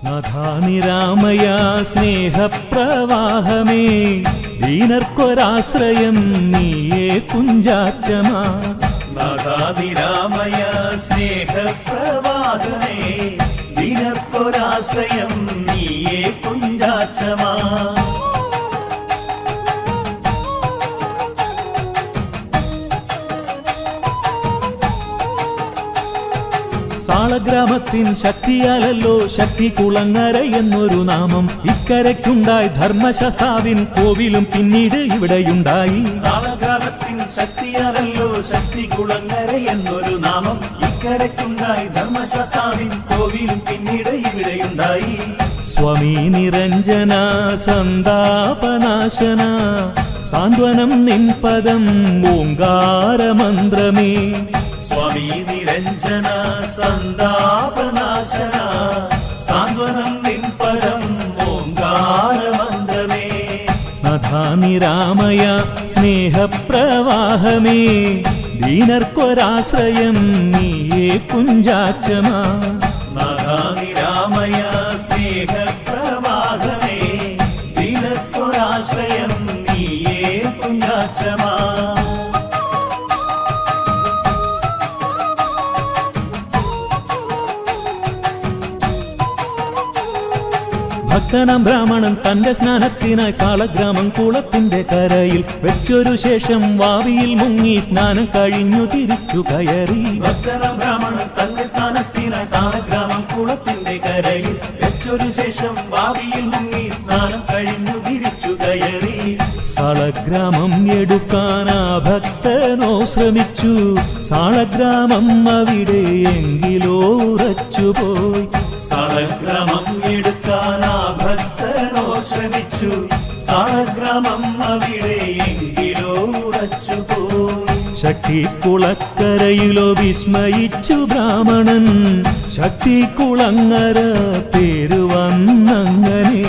നാഥാനിരാമയ സ്നേഹപ്രവാഹമേ ദീനർക്കൊരാശ്രയം നീയേ കുഞ്ചാച്ചമാ. നാഥാനിരാമയ സ്നേഹപ്രവാഹമേ ദീനർക്കൊരാശ്രയം നീയേ കുഞ്ചാച്ചമാ. സാളഗ്രാമത്തിൻ ശക്തിയാലല്ലോ ശക്തി കുളങ്ങര എന്നൊരു നാമം ഇക്കരയ്ക്കുണ്ടായി. ധർമ്മശാസ്താവിൻ കോവിലും പിന്നീട് ഇവിടെയുണ്ടായി. സാളഗ്രാമത്തിൻ ശക്തിയാലല്ലോ ശക്തി കുളങ്ങര എന്നൊരു നാമം ഇക്കരയ്ക്കുണ്ടായി. ധർമ്മശാസ്താവിൻ കോവിലും പിന്നീട് ഇവിടെയുണ്ടായി. സ്വാമി നിരഞ്ജന സന്താപനാശന സാന്ത്വനം നിൻ പദം ഓങ്കാരമന്ത്രമേ. സ്വാമി നിരഞ്ജന സന്താപനാശന സാന്ത്വനം നിൻ പദം ഓങ്കാരമന്ത്രമേ. നാഥാനിരാമയ സ്നേഹപ്രവാഹമേ ദീനർക്കൊരാശ്രയം നീയേ കുഞ്ചാച്ചമാ. നാഥാനിരാമയ സ്നേഹപ്രവാഹമേ ദീനർക്കൊരാശ്രയം നീയേ കുഞ്ചാച്ചമാ. ഭക്തനാം ബ്രാഹ്മണൻ തന്റെ സ്നാനത്തിനായി സാളഗ്രാമം കുളത്തിന്റെ കരയിൽ വെച്ചൊരു ശേഷം വാവിയിൽ മുങ്ങി സ്നാനം കഴിഞ്ഞു തിരിച്ചു കയറി. ഭക്തനാം ബ്രാഹ്മണൻ തന്റെ സ്നാനത്തിനായി സാളഗ്രാമം കുളത്തിന്റെ കരയിൽ വെച്ചൊരു ശേഷം വാവിയിൽ മുങ്ങി സ്നാനം കഴിഞ്ഞു തിരിച്ചു കയറി. സാളഗ്രാമം എടുക്കാനാ ഭക്തനോ ശ്രമിച്ചു. സാളഗ്രാമം അവിടെ എങ്കിലോ ഉറച്ചുപോയി. സാളഗ്രാമം എടുക്കാനാ ഭക്തനോ ശ്രമിച്ചു. സാളഗ്രാമം അവിടെ എങ്കിലോ ഉറച്ചുപോയി. ശക്തികുളക്കരയിലോ വിസ്മയിച്ചു ബ്രാഹ്മണൻ. ശക്തികുളങ്ങര പേര് വന്നങ്ങനെ.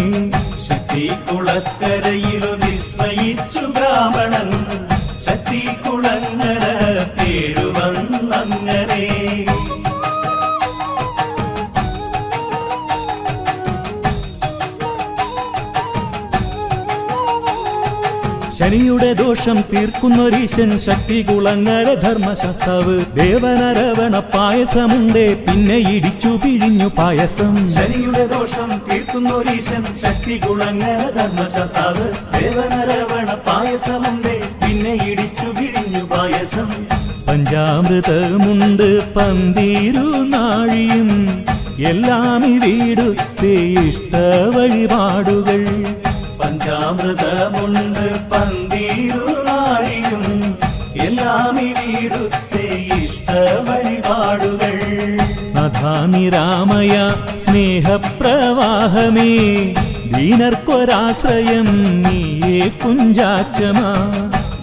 ശക്തികുളക്കരയിലോ വിസ്മയിച്ചു ബ്രാഹ്മണൻ. ശക്തികുളങ്ങര പേരു വന്നങ്ങനെ. ശനിയുടെ ദോഷം തീർക്കുന്നൊരീശൻ ശക്തികുളങ്ങര ധർമ്മശാസ്താവ്. ദേവനരവണ പായസമുണ്ടേ പിന്നെ ഇടിച്ചു പിഴിഞ്ഞു പായസം. ശനിയുടെ ദോഷം തീർക്കുന്നൊരീശൻ ശക്തികുളങ്ങര ധർമ്മശാസ്താവ്. ദേവനരവണ പായസമുണ്ടേ പിന്നെ ഇടിച്ചു പിഴിഞ്ഞു പായസം. പഞ്ചാമൃതമുണ്ട് പന്തീരുനാഴിയും എല്ലാം വീടുത്തെ ഇഷ്ട വഴിപാടുകൾ. പഞ്ചാമൃതമുണ്ട് പന്തീരുനാഴിയും എല്ലാം വീടുത്തെ ഇഷ്ട വഴിപാടുകൾ. നാഥാനിരാമയ സ്നേഹപ്രവാഹമേ ദീനർക്കൊരാശ്രയം നീയേ കുഞ്ചാച്ചമാ.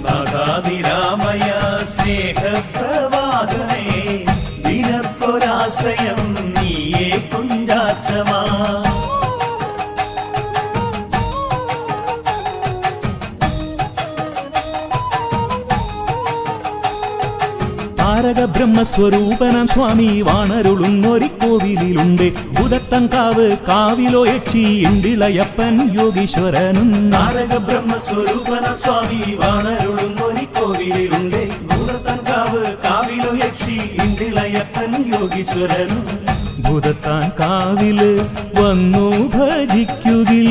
നാഥാനിരാമയ സ്നേഹപ്രവാഹമേ ദീനർക്കൊരാശ്രയം നീയേ കുഞ്ചാച്ചമാ. താരക ബ്രഹ്മസ്വരൂപനാം സ്വാമി വാണരുളുന്നൊരിക്കോവിലുണ്ട്. ഭൂതത്തൻകാവ് കാവിലോ യക്ഷി ഇണ്ടിളയപ്പൻ യോഗീശ്വരനും. താരക ബ്രഹ്മസ്വരൂപന സ്വാമി വാണരുളുന്നൊരിക്കോവിലുണ്ട്. ഭൂതത്തൻകാവ് കാവിലോ യക്ഷി ഇണ്ടിളയപ്പൻ യോഗീശ്വരനും. ഭൂതത്താൻ കാവില് വന്നു ഭജിക്കുകിൽ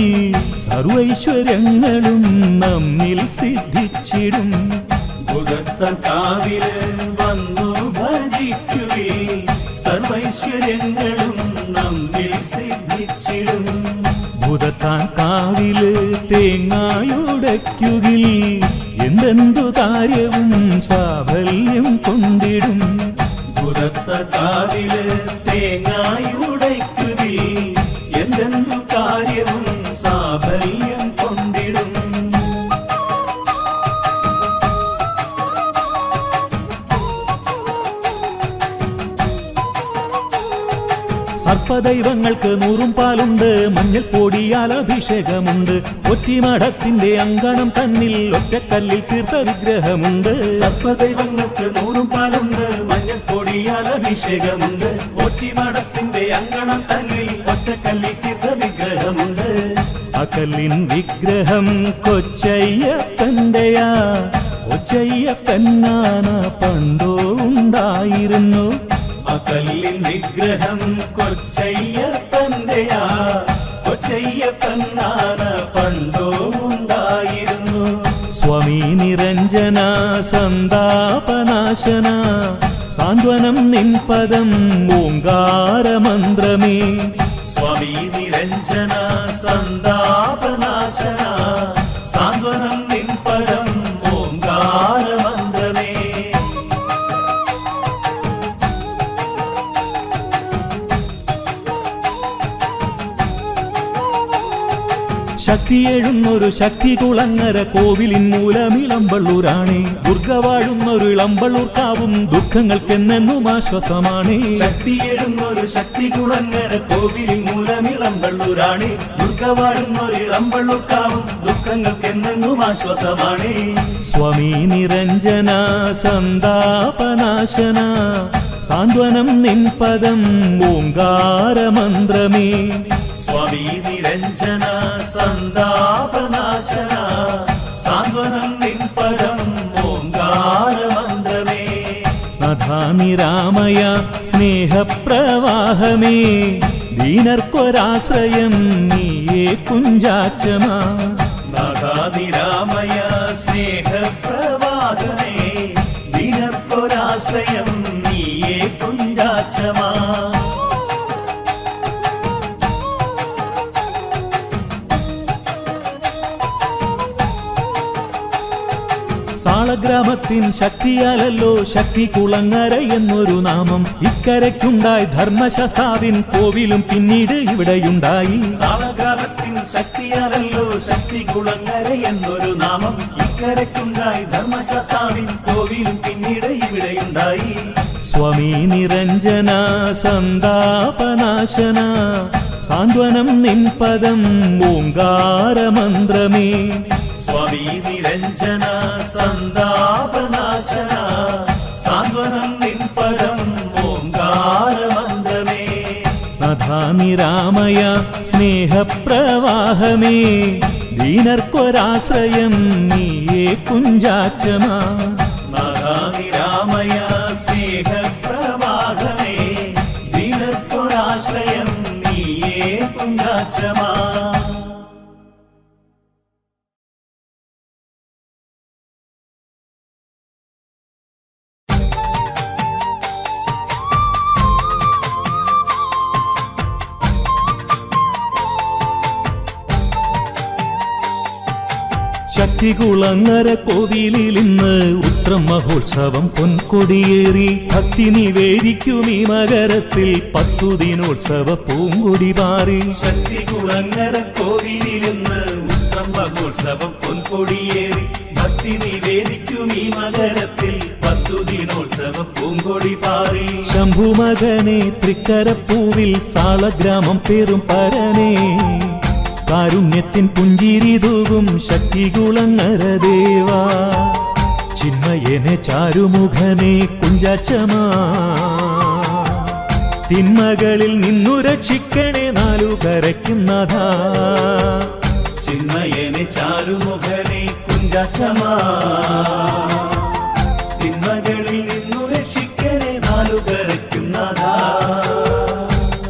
സർവൈശ്വര്യങ്ങളും നമ്മിൽ സിദ്ധിച്ചിടും. ഭൂതത്താൻ കാവില് വന്നു ഭജിക്കുവേ സർവൈശ്വര്യങ്ങളും നമ്മിൽ സിദ്ധിച്ചിടും. ഭൂതത്താൻ കാവില് തേങ്ങായുടയ്ക്കുകിൽ എന്തെന്തു കാര്യവും സാഫല്യം കൊണ്ടിടും. ഭൂതത്താൻ കാവില് തേങ്ങായുടയ്ക്കുവേ എന്തെന്തു കാര്യവും സാഫല്യം കൊണ്ടിടും. സർപ്പദൈവങ്ങൾക്ക് 100 പാലുണ്ട്. മഞ്ഞൾ പൊടിയാൽ അഭിഷേകമുണ്ട്. ഒറ്റിമഠത്തിന്റെ അങ്കണം തന്നിൽ ഒറ്റക്കല്ലിൽ തീർത്ത വിഗ്രഹമുണ്ട്. സർപ്പദൈവങ്ങൾക്ക് 100 പാലുണ്ട്. മഞ്ഞൾ പൊടിയാൽ അഭിഷേകമുണ്ട്. ഒറ്റിമഠത്തിന്റെ അങ്കണം തന്നിൽ ഒറ്റക്കല്ലിൽ തീർത്ത വിഗ്രഹമുണ്ട്. ആ കല്ലിൻ വിഗ്രഹം കൊച്ചയ്യപ്പന്റെയാ. കൊച്ചയ്യപ്പനാന പണ്ടോ ഉണ്ടായിരുന്നു. ആ കല്ലിൻ വിഗ്രഹം കൊച്ചയ്യപ്പന്റെയാ. കൊച്ചയ്യപ്പനാന പണ്ടോ ഉണ്ടായിരുന്നു. സ്വാമി നിരഞ്ജന സന്താപനാശന സാന്ത്വനം നിൻ പദം ഓങ്കാരമന്ത്രമേ. സ്വാമി നിരഞ്ജന സന്താപനാശന സാന്ത്വനം നിൻ പദം ഓങ്കാരമന്ത്രമേ. ശക്തിയെഴുന്നൊരു ശക്തികുളങ്ങര കോവിലിൻ മൂലമിളമ്പള്ളൂരാണേ. ദുർഗ വാഴുന്നൊരു ഇളമ്പള്ളൂർക്കാവും ദുഃഖങ്ങൾക്കെന്നെന്നും ആശ്വാസമാണേ. ശക്തിയെഴുന്നൊരു ശക്തികുളങ്ങര കോവിലിൻ മൂലമിളമ്പള്ളൂരാണേ. ദുർഗ വാഴുന്നൊരു ഇളമ്പള്ളൂർക്കാവും ദുഃഖങ്ങൾക്കെന്നെന്നും ആശ്വാസമാണേ. സ്വാമി നിരഞ്ജന സന്താപനാശന സാന്ത്വനം നിൻ പദം ഓങ്കാരമന്ത്രമേ. സ്വാമി നിരഞ്ജന സന്താപനാശന സാന്ത്വനം നിൻ പദം ഓങ്കാരമന്ത്രമേ. നാഥാനിരാമയ സ്നേഹപ്രവാഹമേ. ദീനർക്കൊരാശ്രയം നീയേ കുഞ്ചാച്ചമാ. നാഥാനിരാമയ സ്നേഹപ്രവാഹമേ. ദീനർക്കൊരാശ്രയം നീയേ കുഞ്ചാക്ഷമാ. സാളഗ്രാമത്തിൻ ശക്തിയാലല്ലോ ശക്തി കുളങ്ങര എന്നൊരു നാമം. ഇക്കരയ്ക്കുണ്ടായി ധർമ്മശാസ്താവിൻ കോവിലും പിന്നീട് ഇവിടെയുണ്ടായി. സാളഗ്രാമത്തിൻ ശക്തിയാലല്ലോ ശക്തി കുളങ്ങര എന്നൊരു നാമം. ഇക്കരയ്ക്കുണ്ടായി ധർമ്മശാസ്താവിൻ കോവിലും പിന്നീട് ഇവിടെയുണ്ടായി. സ്വാമി നിരഞ്ജന സന്താപനാശന സാന്ത്വനം നിൻ പദം ഓങ്കാരമന്ത്രമേ. സ്വാമി നിരഞ്ജന സന്താപനാശന സാന്ത്വനം നിൻ പദം ഓങ്കാരമന്ത്രമേ. നാഥാനിരാമയ സ്നേഹപ്രവാഹമേ. ദീനർക്കൊരാശ്രയം നീയേ കുഞ്ചാച്ചമാ. നാഥാനിരാമയ സ്നേഹപ്രവാഹമേ. ദീനർക്കൊരാശ്രയം നീയേ കുഞ്ചാക്ഷമാ. ശക്തികുളങ്ങര കോവിലിൽ ഇന്ന് ഉത്രം മഹോത്സവം പൊൻകൊടിയേറി. ഭക്തി നിവേദിക്കും ഈ മകരത്തിൽ 10 ദിനോത്സവ പൂങ്കൊടി പാറി. ശക്തികുളങ്ങര കോവിലിരുന്ന് ഉത്രം മഹോത്സവം പൊൻകൊടിയേറി. ഭക്തി നിവേദിക്കും ഈ മകരത്തിൽ 10 ദിനോത്സവ പൂങ്കൊടി പാറി. ശംഭുമകനെ തൃക്കരപ്പൂവിൽ സാളഗ്രാമം പേറും പരനേ. കാരുണ്യത്തിൻ പുഞ്ചിരി തൂകും ശക്തികുളങ്ങര ദേവാ. ചിന്മയനെ ചാരുമുഖനെ കുഞ്ചാച്ചമാ. തിന്മകളിൽ നിന്നു രക്ഷിക്കണേ നാലു കരയ്ക്കുന്നതാ. ചിന്മയനെ ചാരുമുഖനെ കുഞ്ചാക്ഷമാ. തിന്മകളിൽ നിന്നു രക്ഷിക്കണേ നാലു കരയ്ക്കുന്നതാ.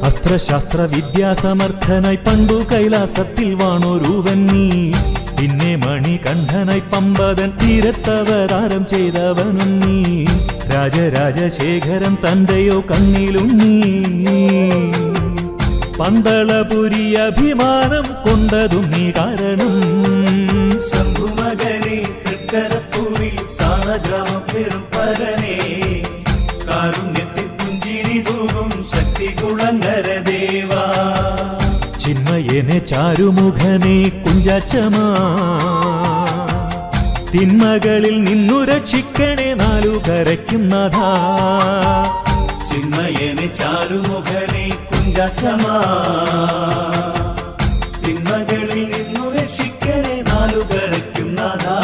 അസ്ത്രശാസ്ത്ര വിദ്യാസമർത്ഥനായി പണ്ടു കൈലാസത്തിൽ വാണോരൂപൻ നീ. പിന്നെ മണികണ്ഠനായി പമ്പതൻ തീരത്തവതാരം ചെയ്തവനും നീ. രാജരാജശേഖരൻ തന്റെയോ കണ്ണിലും നീ. പന്തളപുരി അഭിമാനം കൊണ്ടതും നീ കാരണം. ശംഭുമകനെ തൃക്കരപ്പൂവിൽ സാളഗ്രാമം പേറും പരനേ. കാരുണ്യത്തിൽ പുഞ്ചിരി തൂകും ശക്തികുളങ്ങര ദേവാ. ചിന്മയനെ ചാരുമുഖനെ കുഞ്ചാച്ചമാ. തിന്മകളിൽ നിന്നു രക്ഷിക്കണേ നാലു കരയ്ക്കുന്നതാ. ചിന്മയനെ ചാരുമുഖനെ കുഞ്ചാക്ഷമാ. തിന്മകളിൽ നിന്നു രക്ഷിക്കണേ നാലു കരയ്ക്കുന്നതാ.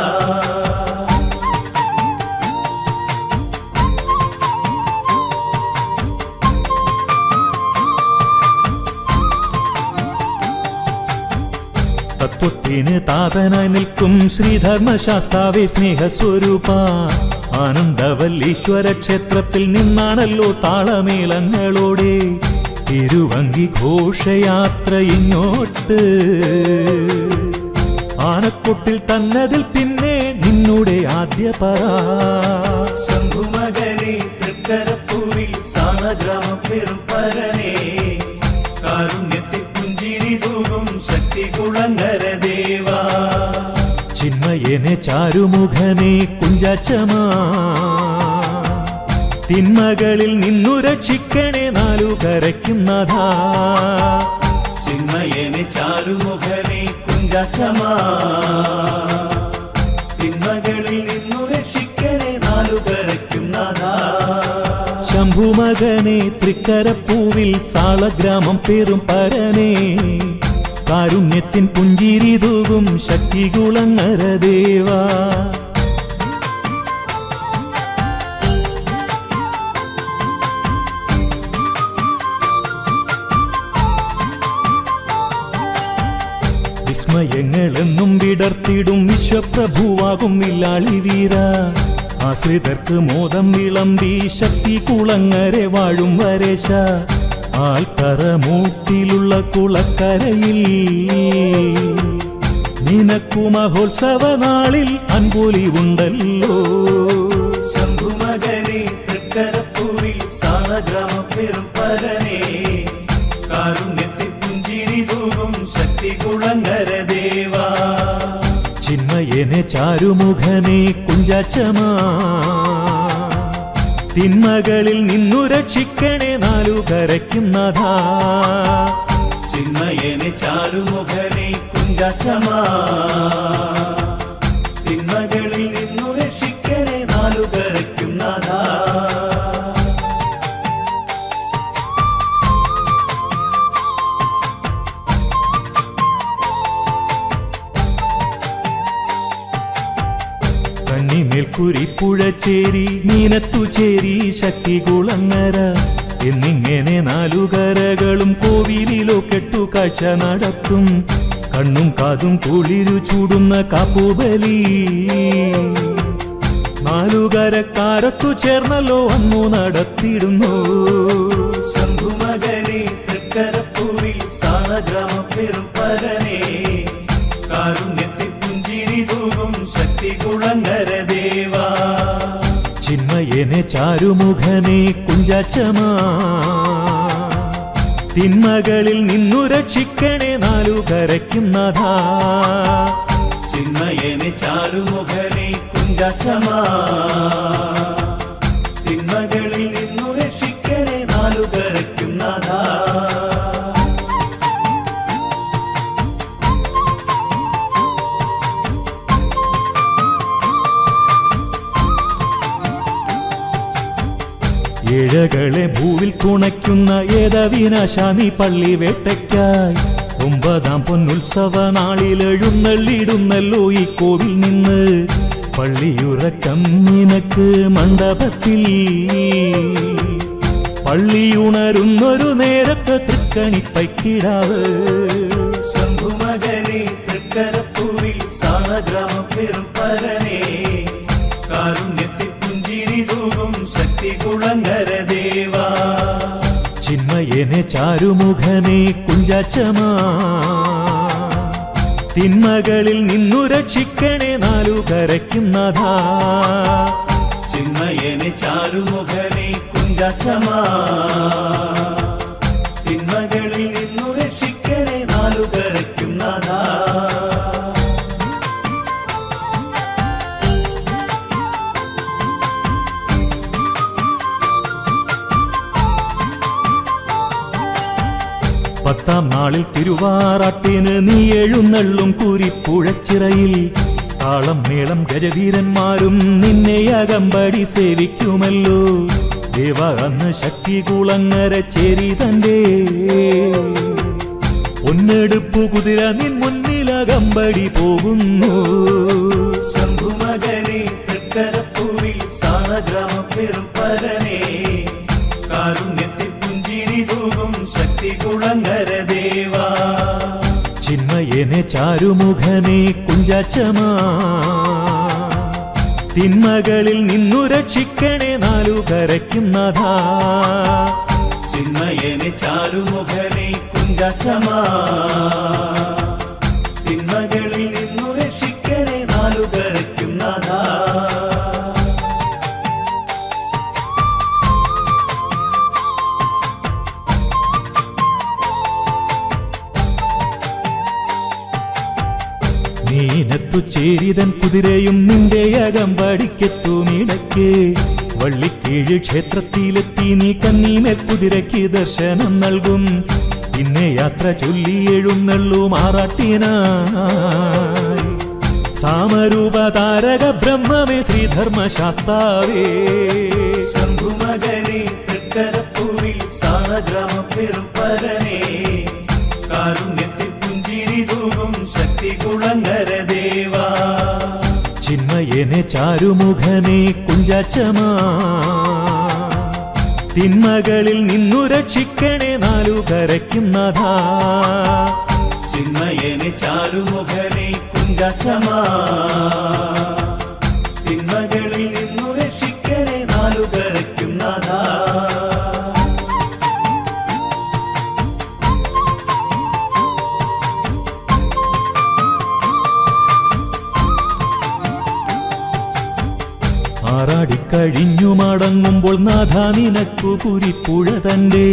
തത്വത്തിന് താതനായി നിൽക്കും ശ്രീധർമ്മശാസ്താവേ സ്നേഹസ്വരൂപ. ആനന്ദവല്ലീശ്വര ക്ഷേത്രത്തിൽ നിന്നാണല്ലോ താളമേളങ്ങളോടെ തിരുവങ്കി ഘോഷയാത്ര ഇങ്ങോട്ട്. ആനക്കൊട്ടിൽ തന്നതിൽ പിന്നെ നിന്നുടെ ആദ്യ പറ. ശംഭുമകനെ തൃക്കരപ്പൂവിൽ സാളഗ്രാമം പെരും പരനേ, കാരുണ്യത്തിൽ പുഞ്ചിരി തൂകും ശക്തി കുളങ്ങര ദേവാ. ചിന്മയനെ ചാരുമുഖനെ കുഞ്ചാച്ചമാ, തിന്മകളിൽ നിന്നു രക്ഷിക്കണേ നാലുകരയ്ക്കും നാഥാ. ചിന്മയനെ ചാരുമുഖനെ കുഞ്ചാച്ചമാ, തിന്മകളിൽ നിന്നു രക്ഷിക്കണേ നാലുകരയ്ക്കും നാഥാ. ശംഭുമകനെ തൃക്കരപ്പൂവിൽ സാളഗ്രാമം പേരും പരനേ, കാരുണ്യത്തിൻ പുഞ്ചിരി തൂകും ശക്തി കുളങ്ങര ദേവാ. വിസ്മയങ്ങളെന്നും വിടർത്തിടും വിശ്വപ്രഭുവാകും വില്ലാളി വീര. ആശ്രിതർക്ക് മോദം വിളമ്പി ശക്തി കുളങ്ങരെ വാഴും വരേശ. ആൽത്തറമൂട്ടിലുള്ള കുളക്കരയിൽ നിനക്കു മഹോത്സവ നാളിൽ അൻപൊലി ഉണ്ടല്ലോ. ശംഭുമകനെ തൃക്കരപ്പൂവിൽ സാളഗ്രാമം പെരും പരനേ, കാരുണ്യത്തിൽ പുഞ്ചിരി തൂകും ശക്തി കുളങ്ങര ദേവാ. ചിന്മയനെ ചാരുമുഖനെ കുഞ്ചാച്ചമാ, തിന്മകളിൽ നിന്നു രക്ഷിക്കണേ നാലുകരയ്ക്കും നാഥാ. ചിന്മയനെ ചാരുമുഖനെ കുഞ്ചാച്ചമാ, തിന്മകളിൽ നിന്നു രക്ഷിക്കണേ നാലുകരയ്ക്കും നാഥാ. കണ്ണിമേൽക്കുരിപ്പുഴച്ചേരി മീനത്തുചേരി ശക്തി കുളങ്ങര എന്നിങ്ങനെ നാലുകരകളും കോവിലിലോ കെട്ടുകാഴ്ച നടത്തും. കണ്ണും കാതും കുളിരു ചൂടുന്ന കാപ്പുബലി നാലുകരക്കാരത്തു ചേർന്നല്ലോ അന്നു നടത്തിയിടുന്നു. ശംഭുമകനെ തൃക്കരപ്പൂവിൽ സാളഗ്രാമം പെരും പരനേ, കാരുണ്യത്തിൽ പുഞ്ചിരി തൂകും ശക്തി കുളങ്ങര ദേവാ. ചിന്മയനെ ചാരുമുഖനെ കുഞ്ചാച്ചമാ, തിന്മകളിൽ നിന്നു രക്ഷിക്കണേ നാലുകരയ്ക്കും നാഥാ. ചിന്മയനെ ചാരുമുഖനെ കുഞ്ചാച്ചമാ, തിന്മകളിൽ നിന്നു രക്ഷിക്കണേ നാലുകരയ്ക്കും നാഥാ. ഏഴകളെ ഭൂവിൽ തുണയ്ക്കുന്ന ഏതവിനാശാമി പള്ളി വേട്ടയ്ക്കായി 9-ാം പൊന്നുത്സവ നാളിൽ എഴുന്നള്ളിടുന്നല്ലോ ഈ കോവിൽ നിന്ന്. പള്ളിയുറക്കം നിനക്ക് മണ്ഡപത്തിൽ, പള്ളിയുണരുന്നൊരു നേരത്തെ തൃക്കണിപ്പൈക്കിടാവ്. ശംഭുമകനെ തൃക്കരപ്പൂവിൽ സാളഗ്രാമം പെരും പരനേ, കാരുണ്യത്തിൽ പുഞ്ചിരി തൂകും ശക്തി കുളങ്ങര ദേവാ. ചിന്മയനെ ചാരുമുഖനെ കുഞ്ചാച്ചമാ, തിന്മകളിൽ നിന്നു രക്ഷിക്കണേ നാലുകരയ്ക്കും നാഥാ. ചിന്മയനെ ചാരുമുഖനെ കുഞ്ചാച്ചമാ, തിന്മകളിൽ നിന്നു രക്ഷിക്കണേ നാലുകരയ്ക്കും നാഥാ. പത്താം നാളിൽ തിരുവാറാട്ടിന് നീ എഴുന്നള്ളും കുരിപ്പുഴച്ചിറയിൽ. താളം മേളം ഗജവീരന്മാരും നിന്നെ അകമ്പടി സേവിക്കുമല്ലോ. ദേവ അന്ന് ശക്തി കുളങ്ങര ചേരി തന്റെ പൊന്നെടുപ്പു കുതിര നിൻ മുന്നിലകമ്പടി പോകുന്നു. ശംഭുമകനെ തൃക്കരപ്പൂവിൽ സാളഗ്രാമം പെരും പരനേ, കാരുണ്യത്തിൽ പുഞ്ചിരി തൂകും ശക്തി കുളങ്ങര ദേവാ. ചിന്മയനെ ചാരുമുഖനെ കുഞ്ചാച്ചമാ തിന്മകളിൽ നിന്നു രക്ഷിക്കണേ നാലുകരയ്ക്കും നാഥാ ചിന്മയനെ ചാരുമുഖനെ കുഞ്ചാച്ചമാ തിന്മകളിൽ നിന്നു രക്ഷിക്കണേ നാലുകരയ്ക്കും നാഥാ നീനത്തു ചേരിതൻ കുതിരയും നിന്റെ അകമ്പടിക്കെത്തുമിടയ്ക്ക് വള്ളിക്കീഴ് ക്ഷേത്രത്തിലെത്തി നീ കന്നീമേൽ കുതിരയ്ക്ക് ദർശനം നൽകും പിന്നെ യാത്ര ചൊല്ലി എഴുന്നള്ളും ആറാട്ടിനായി സാമരൂപ താരക ബ്രഹ്മമേ ശ്രീധർമ്മശാസ്താവേ ശംഭുമകനെ തൃക്കരപ്പൂവിൽ സാളഗ്രാമം പെരും പരനെ കാരുണ്യത്തിൽ പുഞ്ചിരി തൂകും ശക്തി കുളങ്ങര ദേവാ ചിന്മയനെ ചാരുമുഖനെ കുഞ്ചാച്ചമാ തിന്മകളിൽ നിന്നു രക്ഷിക്കണേ നാലുകരയ്ക്കും നാഥാ ചിന്മയനെ ചാരുമുഖനെ കുഞ്ചാച്ചമാ തിന്മകളിൽ നിന്നു രക്ഷിക്കണേ നാലുകരയ്ക്കും നാഥാ ആറാടിക്കഴിഞ്ഞു മടങ്ങുമ്പോൾ നാഥാ നിനക്കു കുരിപ്പുഴ തന്റെ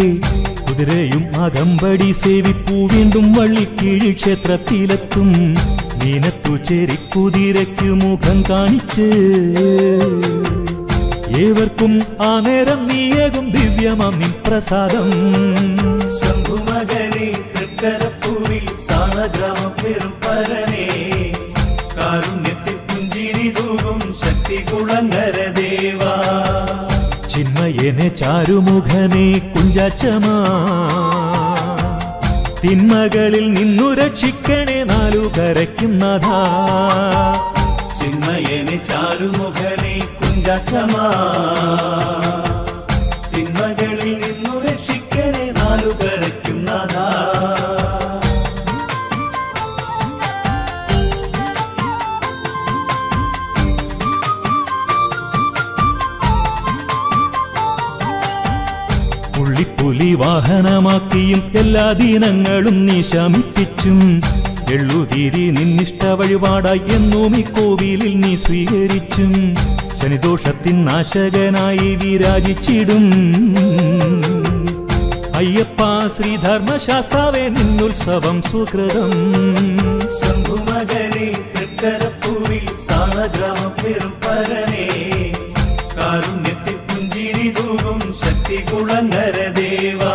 കുതിരയും അകമ്പടി സേവിപ്പൂ വീണ്ടും വള്ളിക്കീഴ് ക്ഷേത്രത്തിലെത്തും നീനത്തു ചേരിക്കുതിരയ്ക്കു മുഖം കാണിച്ച് ഏവർക്കും ആ നേരം നീയകും ദിവ്യമാം നിൻ പ്രസാദം ശംഭുമകനെ തൃക്കരപ്പൂവിൽ സാളഗ്രാമം പെരും പരനെ കാരുണ്യത്തിൽ പുഞ്ചിരി തൂകും ശക്തി കുളങ്ങര ദേവാ ചിന്മയനെ ചാരുമുഖനെ കുഞ്ചാച്ചമാ തിന്മകളിൽ നിന്നു രക്ഷിക്കണേ നാലുകരയ്ക്കും നാഥാ ചിന്മയനെ ചാരുമുഖനെ കുഞ്ചാച്ചമാ തിന്മകളിൽ നിന്നു രക്ഷിക്കണേ നാലുകരയ്ക്കും നാഥാ പുള്ളിപ്പുലി വാഹനമാക്കിയും എല്ലാ ദിനങ്ങളും നീ ശമിപ്പിച്ചും എള്ളുതിരി നിന്നിഷ്ട വഴിപാടായി എന്നും ഈ കോവിലിൽ നീ സ്വീകരിച്ചും ശനിദോഷത്തിൻ നാശകനായി വിരാജിച്ചിടും അയ്യപ്പ ശ്രീധർമ്മശാസ്താവേ നിന്നുത്സവം സുകൃതം ശംഭുമകനെ തൃക്കരപ്പൂവിൽ സാളഗ്രാമം പെരും പരനെ കാരുണ്യത്തിൽ പുഞ്ചിരി തൂകും ശക്തി കുളങ്ങര ദേവാ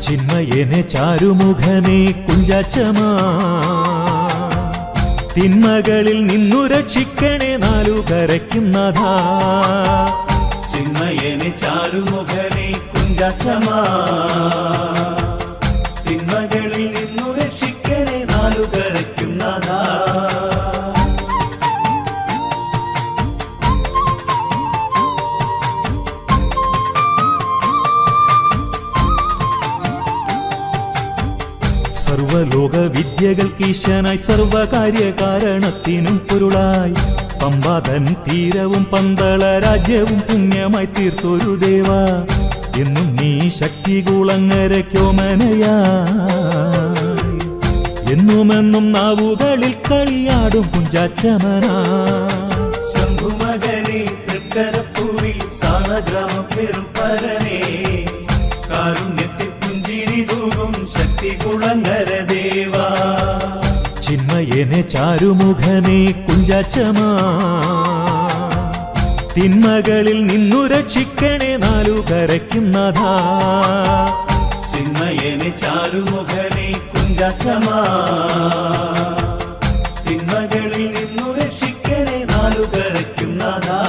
ചിന്മയനെ ചാരുമുഖനെ കുഞ്ചാച്ചമാ തിന്മകളിൽ നിന്നു രക്ഷിക്കണേ നാലുകരയ്ക്കും നാഥാ ചിന്മയനെ ചാരുമുഖനെ കുഞ്ചാച്ചമാ തിന്മകളിൽ നിന്നു രക്ഷിക്കണേ നാലുകരയ്ക്കും നാഥാ സർവലോക വിദ്യകൾക്കീശനായി സർവകാര്യകാരണത്തിനും പൊരുളായി പമ്പാതൻ തീരവും പന്തള രാജ്യവും പുണ്യമായി തീർത്തൊരു ദേവാ എന്നും നീ ശക്തി കുളങ്ങരയ്ക്കോമനയായി എന്നുമെന്നും നാവുകളിൽ കളിയാടും കുഞ്ചാച്ചമനാ ശംഭുമകനെ തൃക്കരപ്പൂവിൽ സാളഗ്രാമം പെരും പരനെ കാരുണ്യത്തിൽ പുഞ്ചിരി തൂകും ശക്തി കുളങ്ങര ദേവാ ചിന്മയനെ ചാരുമുഖനെ കുഞ്ചാച്ചമാ തിന്മകളിൽ നിന്നു രക്ഷിക്കണേ നാലുകരയ്ക്കും നാഥാ ചിന്മയനെ ചാരുമുഖനെ കുഞ്ചാച്ചമാ തിന്മകളിൽ നിന്നു രക്ഷിക്കണേ നാലുകരയ്ക്കും നാഥാ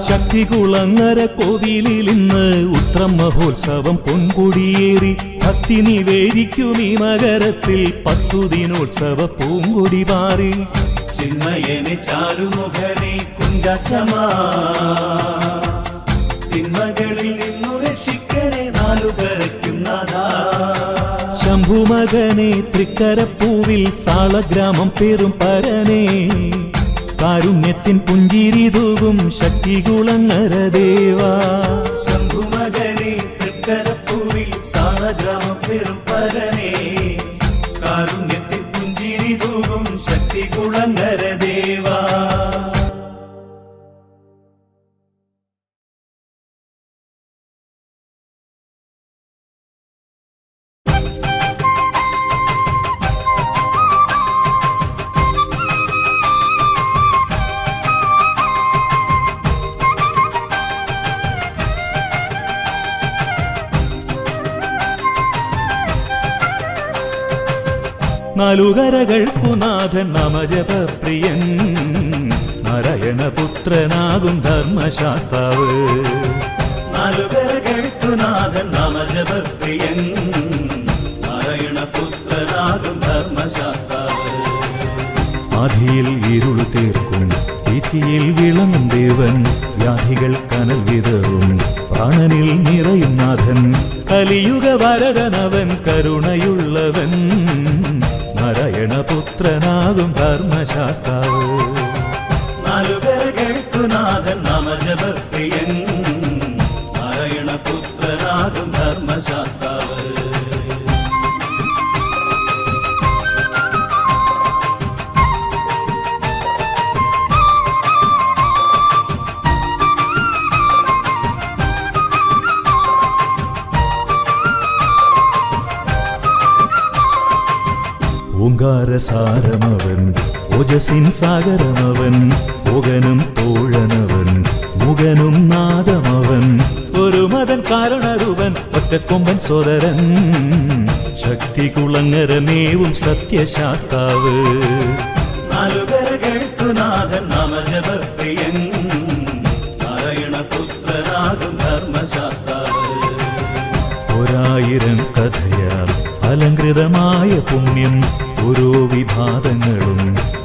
ശക്തികുളങ്ങര കോവിലിൽ ഇന്ന് ഉത്രം മഹോത്സവം പൊൻകൊടിയേറി ഭക്തി നിവേദിക്കും ഈ മകരത്തിൽ 10 ദിനോത്സവ പൂങ്കൊടി പാറി ചിന്മയനെ ചാരുമുഖനെ കുഞ്ചാച്ചമാ തിന്മകളിൽ നിന്നു രക്ഷിക്കണേ നാലുകരയ്ക്കും നാഥാ ശംഭുമകനെ തൃക്കരപ്പൂവിൽ സാളഗ്രാമം പേരും പരനേ കാരുണ്യത്തിൻ പുഞ്ചിരി തൂകും ശക്തികുളങ്ങര ദേവാ ശംഭുമകനെ തൃക്കരപ്പൂവിൽ സാളഗ്രാമം പേരും പരനേ കാരുണ്യത്തിൻ പുഞ്ചിരി തൂകും ശക്തികുളങ്ങര ദേവാ നാലുകരകൾക്കു നാഥൻ നാമജപപ്രിയൻ നാരായണപുത്രനാകും ധർമ്മശാസ്താവ് നാലുകരകൾക്കു നാഥൻ നാമജപപ്രിയൻ നാരായണപുത്രനാകും ധർമ്മശാസ്താവ് ആധിയിൽ ഇരുൾ തീർക്കും തിഥിയിൽ വിളങ്ങും ദേവൻ വ്യാധികൾ കനൽ വിതറും പ്രാണനിൽ നിറയും നാഥൻ കലിയുഗ വരദനവൻ കരുണയുള്ളവൻ നാരായണപുത്രനാകും ധർമ്മശാസ്താവ് നാലുകരകൾക്കു നാഥൻ നാമജപപ്രിയൻ നാരായണപുത്രനാകും ധർമ്മശാസ്താവ് ഓങ്കാരസാരമവൻ ഓജസിൻ സാഗരമവൻ ഓകനും തോഴനവൻ മുഖനും നാദമവൻ ഒരു മതൻ കാരണരൂപൻ ഒറ്റക്കൊമ്പൻ സോദരൻ ശക്തികുളങ്ങരമേവും സത്യശാസ്താവ് നാലുകരകൾക്കു നാഥൻ നാമജപപ്രിയൻ നാരായണപുത്രനാകും ധർമ്മശാസ്താവ് ഒരായിരം കഥയാൽ അലങ്കൃതമായ പുണ്യം ഓരോ വിഭാതങ്ങളും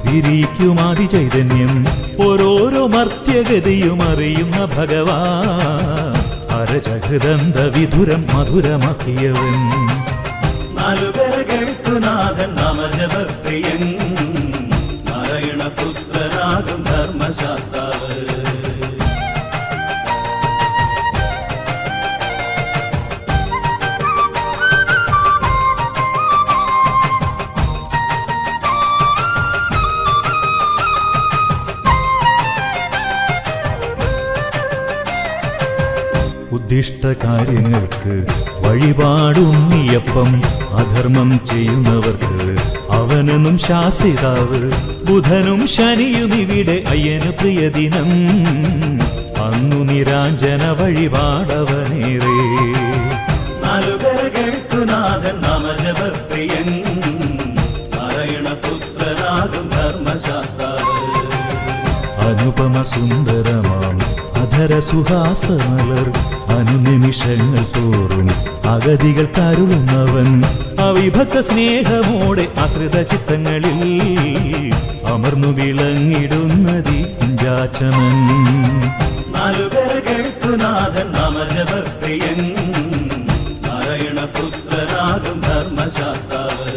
വിരിക്കുമാതി ചൈതന്യം ഓരോരോ മർത്യഗതിയും അറിയുന്ന ഭഗവാ അരചഹൃദന്ത വിധുരം മധുരമാക്കിയവൻ നാലുകരകൾക്കു നാഥൻ നാമജപപ്രിയൻ നാരായണപുത്രനാകും ധർമ്മശാസ്താവ് ഉദ്ദിഷ്ട കാര്യങ്ങൾക്ക് വഴിപാടുണ്ണിയപ്പം അധർമ്മം ചെയ്യുന്നവർക്ക് അവനെന്നും ശാസിതാവ് ബുധനും ശനിയും ഇവിടെ അയ്യന് പ്രിയദിനം അന്നു നിരാഞ്ജന വഴിപാടവനേറെ നാലുകരകൾക്കു നാഥൻ നാമജപപ്രിയൻ നാരായണപുത്രനാകും ധർമ്മശാസ്താവ് അനുപമ സുന്ദരമാം അധരസുഹാസമലർ അനുനിമിഷങ്ങൾ തോറും അഗതികൾ കരുളുന്നവൻ അവിഭക്ത സ്നേഹമോടെ ആശ്രിത ചിത്തങ്ങളിൽ അമർന്നു വിളങ്ങിടുന്നതി കുഞ്ചാച്ചമൻ നാലുകരകൾക്കു നാഥൻ നാമജപപ്രിയൻ നാരായണപുത്രനാകും ധർമ്മശാസ്താവ്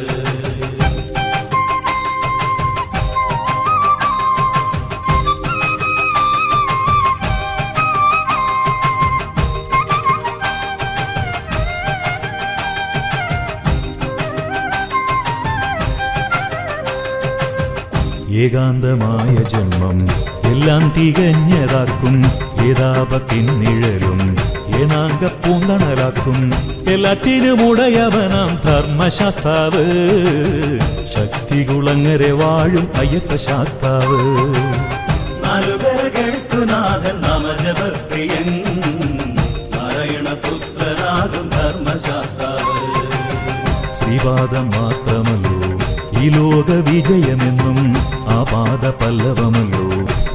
ഏകാന്തമായ ജന്മം എല്ലാം തികഞ്ഞതാക്കും ഏതാപത്തിൻ നിഴലും ഏനാങ്ക പൂന്തണലാക്കും എല്ലാറ്റിനും ഉടയവനാം ധർമ്മശാസ്താവ് ശക്തികുളങ്ങരെ വാഴും അയ്യപ്പ ശാസ്താവ് നാലുകരകൾക്കു നാഥൻ നാമജപപ്രിയൻ നാരായണപുത്രനാകും ധർമ്മശാസ്താവ് ശ്രീപാദം മാത്രമല്ലോ ഈ ലോക വിജയമെന്നും ആപാദ പല്ലവമല്ലോ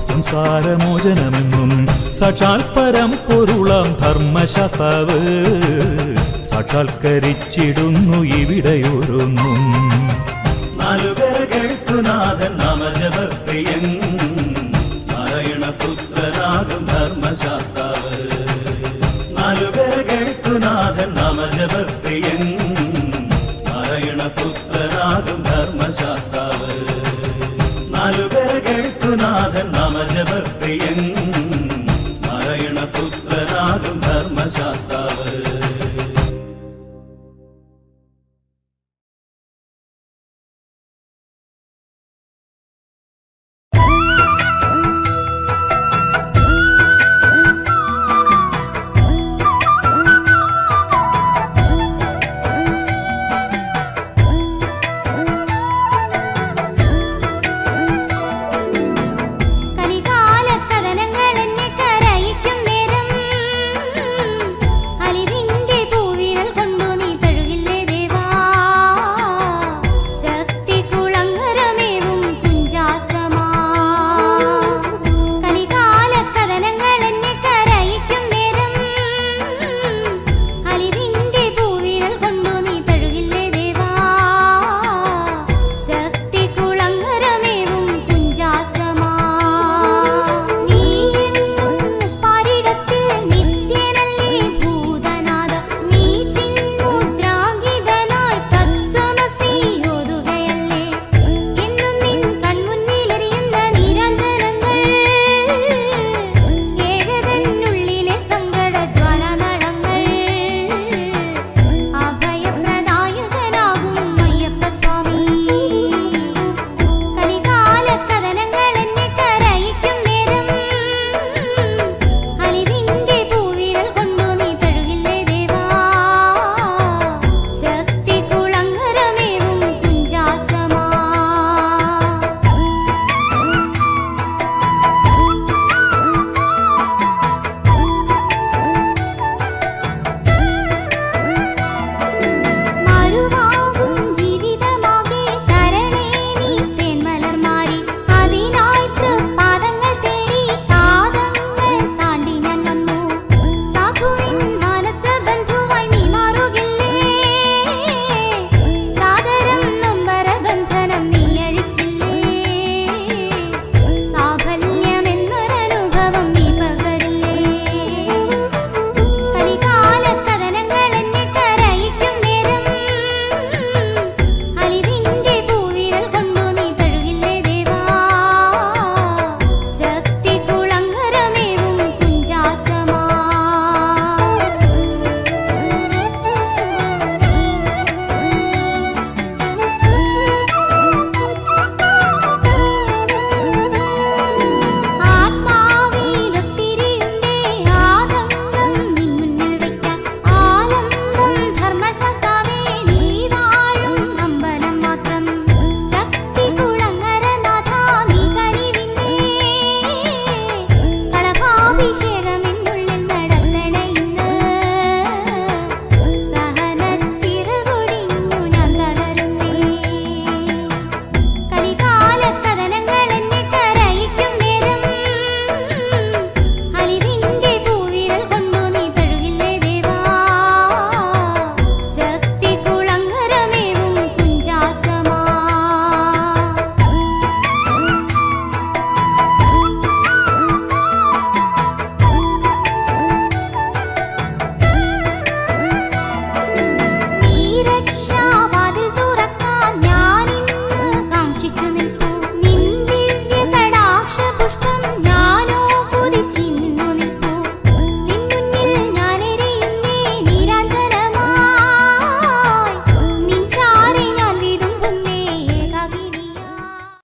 സംസാരമോചനമെന്നും സാക്ഷാൽ പരം പൊരുളാം ധർമ്മശാസ്താവ് സാക്ഷാത്കരിച്ചിടുന്നു ഇവിടെയോരോന്നും നാലുകരകൾക്കു നാഥൻ നാമജപപ്രിയൻ നാരായണപുത്രനാകും ധർമ്മശാസ്താവ് നാലുകരകൾക്കു നാഥൻ നാമജപപ്രിയൻ നാരായണ പുത്രനാകും ധർമ്മശാസ്താവ് നാലുപേര കേൾക്കുനാഥൻ നാമജപപ്രിയങ്ങൾ